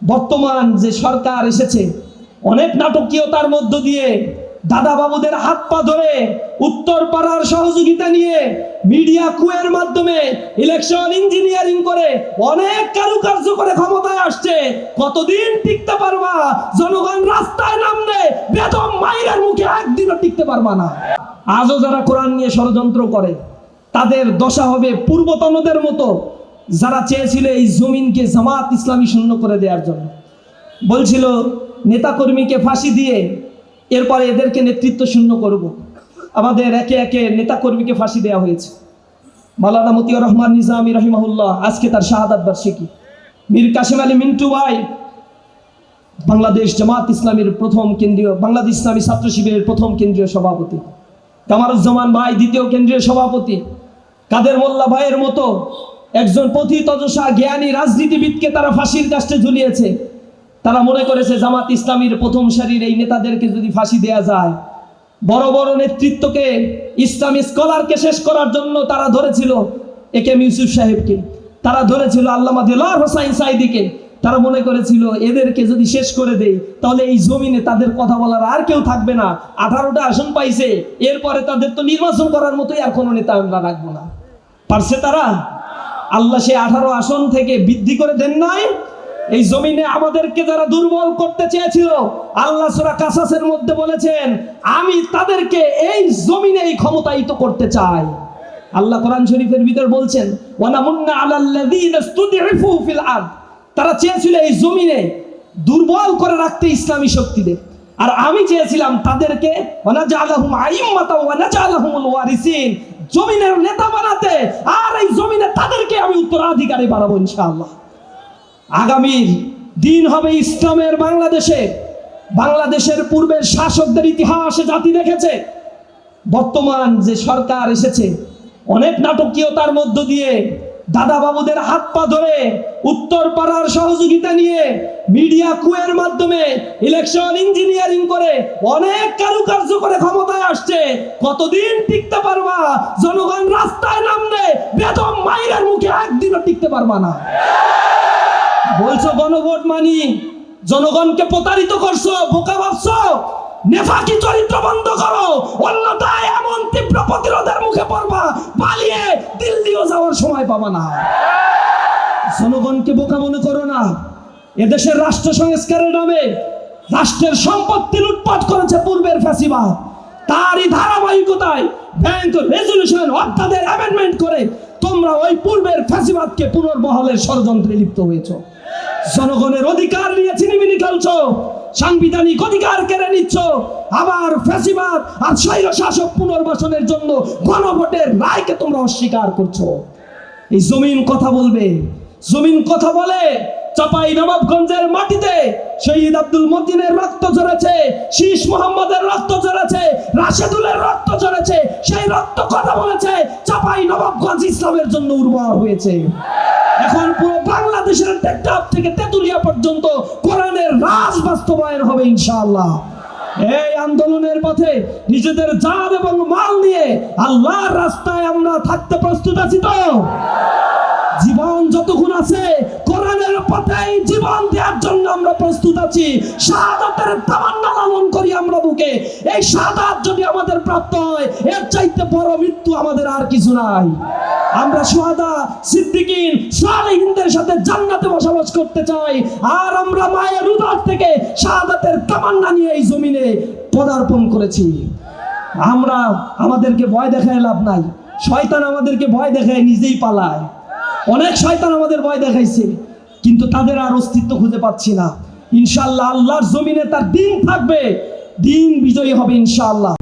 বর্তমান যে সরকার এসেছে অনেক নাটকীয়তার মধ্য দিয়ে দাদা বাবুদের হাত পা ধরে উত্তর পাড়ার সহযোগিতা নিয়ে মিডিয়া কুয়ের মাধ্যমে ইলেকশন ইঞ্জিনিয়ারিং করে অনেক কারুকার্য করে ক্ষমতায় আসছে। কতদিন টিকতে পারবা? জনগণ রাস্তায় নামলে বেদম মাইরের মুখে একদিনও টিকতে পারবা না। আজও যারা কোরআন নিয়ে ষড়যন্ত্র করে তাদের দশা হবে পূর্বতনদের মতো, যারা চেয়েছিল এই জমিনকে জামাত ইসলামী শূন্য করে দেওয়ার জন্য। বলছিল নেতাকর্মীকে ফাঁসি দিয়ে এরপরে এদেরকে নেতৃত্ব শূন্য করব। আমাদের একে একে নেতাকর্মীকে ফাঁসি দেওয়া হয়েছে। মাওলানা মতিউর রহমান নিজামী রহিমাহুল্লাহ আজকে তার শাহাদাত বার্ষিকী। মীর কাসেম আলী মিন্টু ভাই বাংলাদেশ জামাত ইসলামীর প্রথম কেন্দ্রীয়, বাংলাদেশ ইসলামী ছাত্র শিবিরের প্রথম কেন্দ্রীয় সভাপতি। কামারুজ্জামান ভাই দ্বিতীয় কেন্দ্রীয় সভাপতি। কাদের মোল্লা ভাইয়ের মতো একজন পথিতযশা জ্ঞানী রাজনীতিবিদকে তারা ফাঁসির কাস্টে ঝুলিয়েছে। তারা মনে করেছে জামাত ইসলামীর প্রথম সারির এই নেতাদেরকে যদি ফাঁসি দেয়া যায়, বড় বড় নেতৃত্বকে, ইসলামী স্কলারকে শেষ করার জন্য তারা ধরেছিল একে এম ইউসুফ সাহেবকে, তারা ধরেছিল আল্লামা দেলোয়ার হোসাইন সাঈদীকে। তারা মনে করেছিল এদেরকে যদি শেষ করে দেই তাহলে এই জমিনে তাদের কথা বলার আর কেউ থাকবে না। 18টা আসন পাইছে, এরপরে তাদের তো নির্বাচন করার মতোই আর কোনো নেতা আমরা রাখবো না। পারছে তারা? আল্লাহ সে 18 আসন থেকে বৃদ্ধি করে দেন নাই। এই জমিনে আমাদেরকে যারা দুর্বল করতে চেয়েছিল, আল্লাহ সূরা কাসাসের মধ্যে বলেছেন আমি তাদেরকে এই জমিনে এই ক্ষমতায়িত করতে চাই। আল্লাহ কোরআন শরীফের ভিতর বলছেন ওয়ানামুন্না আলাল্লাযীনা ইসতুদঈফু ফিল আরদ। তারা চেয়েছিল এই জমিনে দুর্বল করে রাখতে ইসলামী শক্তিদের, আর আমি চেয়েছিলাম তাদেরকে ওয়ানাজআলাহুম আইম্মাতাও ওয়ানাজআলাহুমুল ওয়ারিসিন, জমিনের নেতা বানাতে, আর এই জমিনে তাদেরকে আমি উত্তরাধিকারী বানাবো ইনশাআল্লাহ। আগামীর দিন হবে ইসলামের বাংলাদেশে। বাংলাদেশের পূর্বের শাসকদের ইতিহাসে জাতি দেখেছে। বর্তমান যে সরকার এসেছে অনেক নাটকীয়তার মধ্য দিয়ে দাদা বাবুদের হাত পা ধরে উত্তর পাড়ার সহযোগিতা নিয়ে মিডিয়া কুয়ের মাধ্যমে ইলেকশন ইঞ্জিনিয়ারিং করে অনেক কারুকার্য করে ক্ষমতায় আসছে। কতদিন টিকতে পারবা? জনগণ রাস্তায় নামলে বেদম মাইরের মুখে একদিনও টিকতে পারবা না। বলছো গণভোট মানি, জনগণকে প্রতারিত করছো, বোকা ভাবছো। নেফাকি চরিত্র বন্ধ করো, অন্যথায় এমন তীব্র প্রতিরোধের মুখে পড়বা, পালিয়ে দিল্লিও যাওয়ার সময় পাবা না। জনগণকে বোকা মনে করো না। এদেশের রাষ্ট্র সংস্কারের নামে রাষ্ট্রের সম্পত্তি লুটপাট করেছে পূর্বের ফ্যাসিবাদ। তারই ধারাবাহিকতায় ব্যাংক রেজলিউশন অধ্যাদেশ অ্যামেন্ডমেন্ট করে তোমরা ওই পূর্বের ফ্যাসিবাদকে পুনর্বহালের ষড়যন্ত্রে লিপ্ত হয়েছো। জনগণের অধিকার নিয়ে ছিনিমিনি খেলছো, সাংবিধানিক অধিকার কেড়ে নিচ্ছ, আবার ফ্যাসিবাদ আর স্বৈর শাসক পুনর্বাসনের জন্য গণভোটের রায়কে তোমরা অস্বীকার করছো। এই জমিন কথা বলবে। জমিন কথা বলে। চাপাই নবাবগঞ্জের মাটিতে শহীদ আব্দুল মতিনের রক্ত ঝরেছে, শীষ মোহাম্মদের রক্ত ঝরেছে, রাশেদুলের রক্ত ঝরেছে। সেই রক্ত কথা বলেছে। চাপাই নবাবগঞ্জ ইসলামের জন্য উর্বর হয়েছে। এখন পুরো বাংলাদেশের টেকনাফ থেকে তেতুলিয়া পর্যন্ত কোরআনের রাজ বাস্তবায়ন হবে ইনশাআল্লাহ। এই আন্দোলনের পথে নিজেদের জান এবং মাল নিয়ে আল্লাহর রাস্তায় আমরা থাকতে প্রস্তুত আছি তো? জীবন যতক্ষণ আছে কোরআনের পথে জীবন দেওয়ার জন্য আমরা প্রস্তুত আছি। শাহাদাতের তামান্না লালন করি আমরা বুকে। এই শাহাদাত যদি আমাদের প্রাপ্ত হয়, এর চাইতে বড় মৃত্যু আমাদের আর কিছু নাই। আমরা শুহাদা, সিদ্দিকিন, সালেহিনদের সাথে জান্নাতে বসবাস করতে চাই। আর আমরা মায়ের উদর থেকে শাহাদাতের তামান্না নিয়ে এই জমিনে পদার্পণ করেছি। আমরা আমাদেরকে ভয় দেখায় লাভ নাই। শয়তান আমাদেরকে ভয় দেখায় নিজেই পালায়। অনেক শয়তান আমাদের ভয় দেখাইছে, কিন্তু তাদের আর অস্তিত্ব খুঁজে পাচ্ছি না। ইনশাআল্লাহ আল্লাহর জমিনে তার দিন থাকবে, দিন বিজয়ী হবে ইনশাআল্লাহ।